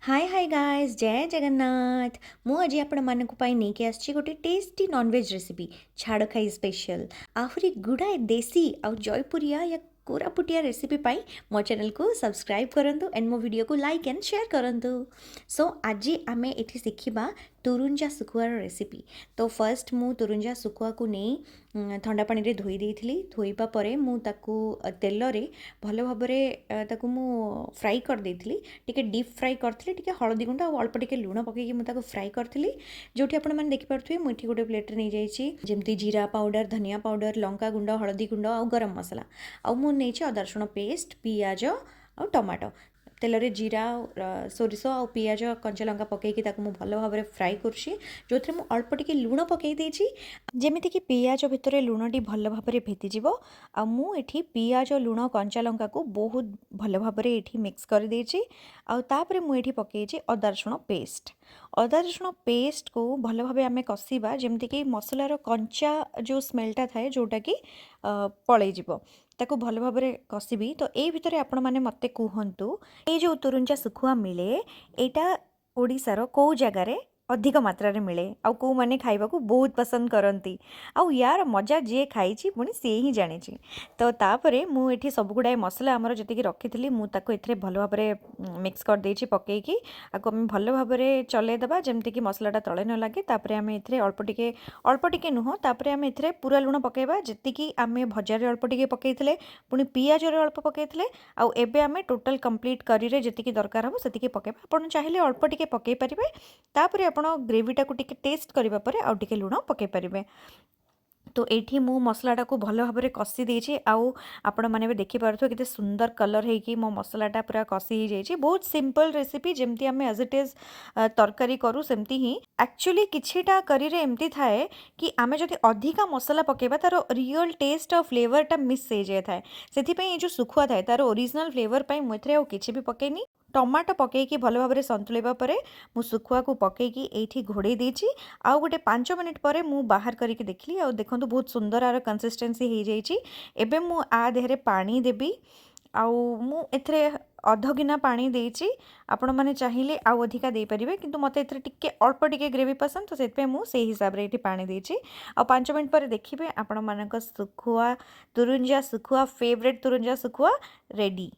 हाय hi guys जय जगन्नाथ। मु आज आपण मानक पाई नेके आछि गोटे टेस्टी नॉनवेज रेसिपी छाड़ खाई स्पेशल आहुरी गुड़ाए देसी आउ जयपुरिया या कोरापुटिया रेसिपी पाई मो चैनल को सब्सक्राइब करंतु एंड मो वीडियो को लाइक एंड शेयर करंतु। सो आज आमे एठी सिखिबा तुरुंजा सुखुआर रेसिपी। तो फर्स्ट मु तुरुंजा सुखुआ को नहीं ठंडा पानी रे धोई देइथिली। धोइबा परे मु ताकू तेल रे भलो भाबरे ताकू मु फ्राई कर देइथिली। टिके डीप फ्राई करथिली, टिके हळदी गुंड आ अल्प टिके लूण पकेकी मु ताकू फ्राई करथिली। जोठी आपण माने देखि पारथुवे मु एठी गोटे प्लेट रे नै जाईची जेमती जीरा पाउडर, धनिया पाउडर, लंका गुंड, हळदी गुंड आ गरम मसला आ मु नेछि अदा रसुण पेस्ट, पियाज आ टमाटो। तेल रे जीरा सोरिष आ पियाज कंचा लंका पकेकी ताकू मु भलो भाबरे फ्राई करछि। जोथरे मु अल्प टिके लूण पकेई देछि जेमिति कि पियाज भितरे लूणटी भलो भाबरे भेति जिवो। आ मु एठी पियाज लूण कंचा लंका को बहुत भलो भाबरे एठी मिक्स कर देछि। आ तापरे मु एठी पकेइछि अदा रसुण पेस्ट। अदा रसुण पेस्ट को भलो भाबे आमे कसिबा जेमिति कि मसलार कंचा जो स्मेलटा थाए जोटा कि पळेइ जिवो। ताकू भलो भाबरे कसिबी। तो ए भितरे आपण माने मते कुहंतु ए जो तुरुंजा सुखुआ मिले एटा ओडिसार को जगार अधिक मात्रा रे मिले आउ को माने खाइबा को बहुत पसंद करंती। आउ यार मजा जे खाइछि पुनी से ही जानिछि। तो तापरे मु एठी सब गुडाय मसला हमर जति कि रखिथिली मु ताको एथरे भलो भाबरे मिक्स कर देछि पकेकी। आको हम भलो भाबरे चले दबा जेमति कि मसलाटा तळे न लागे। तापरे आमे एथरे अल्प टिके नुह तापरे आमे एथरे पूरा लूण पकेबा जति कि आमे भजार रे अल्प टिके पकेइथिले पुनी पियाज रे अल्प पकेइथिले। आउ एबे आमे टोटल कंप्लीट करी रे जति कि दरकार हबो सेति कि पकेबा। आपण चाहिले अल्प टिके पकेइ परिबे। तापरे आपण ग्रेवीटा को टिके टेस्ट करिबा परे आउ टिके लूण पकेइ परिबे। तो एठी मु मसलाटा को भलो भाबरे कसी देछि। आउ आपण माने भी देखि पारथो केते सुंदर कलर हे कि मो मसलाटा पूरा कसी ही जाइछि। बहुत सिंपल रेसिपी जेमती आमे एज इट इज तरकारी करू सेमती ही एक्चुअली किछिटा करी रे एमती थाए कि आमे जदि अधिका मसला पकेबा तारो रियल टेस्ट और फ्लेवरटा मिस हे जाय थाए। सेथि पई ए जो सुखुआ थाए तारो ओरिजिनल फ्लेवर पई मु एथरे किछि भी पकेनी। टमाटो पकेकी भलो भाबरे संतुलेबा परे मु सुखुआ को पकेकी एठी घोड़े देछि। आउ गोटे 5 मिनिट परे मु बाहर करिके देखली आउ देखंतु बहुत सुंदर आर कंसिस्टेंसी हे जाइछि। एबे मु आ देहरे पानी देबी। आउ मु एथरे अध गिना पानी देछि। आपण माने चाहिए आउ अधिका दे परिबे किंतु मते एथरे टिके अल्प टिके ग्रेवी पसंद तो सेत पे मु सेही हिसाब रे एठी पानी देछि। आ 5 मिनिट परे देखिबे आपण मानक सुखुआ तुरुंजा सुखुआ फेवरेट तुरुंजा सुखुआ रेडी।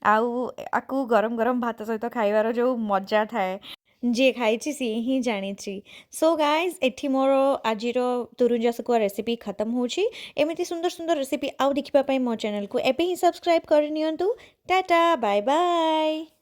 आउ आकु गरम गरम भात सहित खाइबार जो मजा थाए जे खाइछि सी ही जानिछि। सो गाइज एठी मोर आजिर तुरुंजा सुखुआ रेसिपी खत्म होछि। एमिति सुंदर सुंदर रेसिपी आउ देखिबा पई मो चैनल को एबे ही सब्सक्राइब कर नियंतु। Tata bye bye.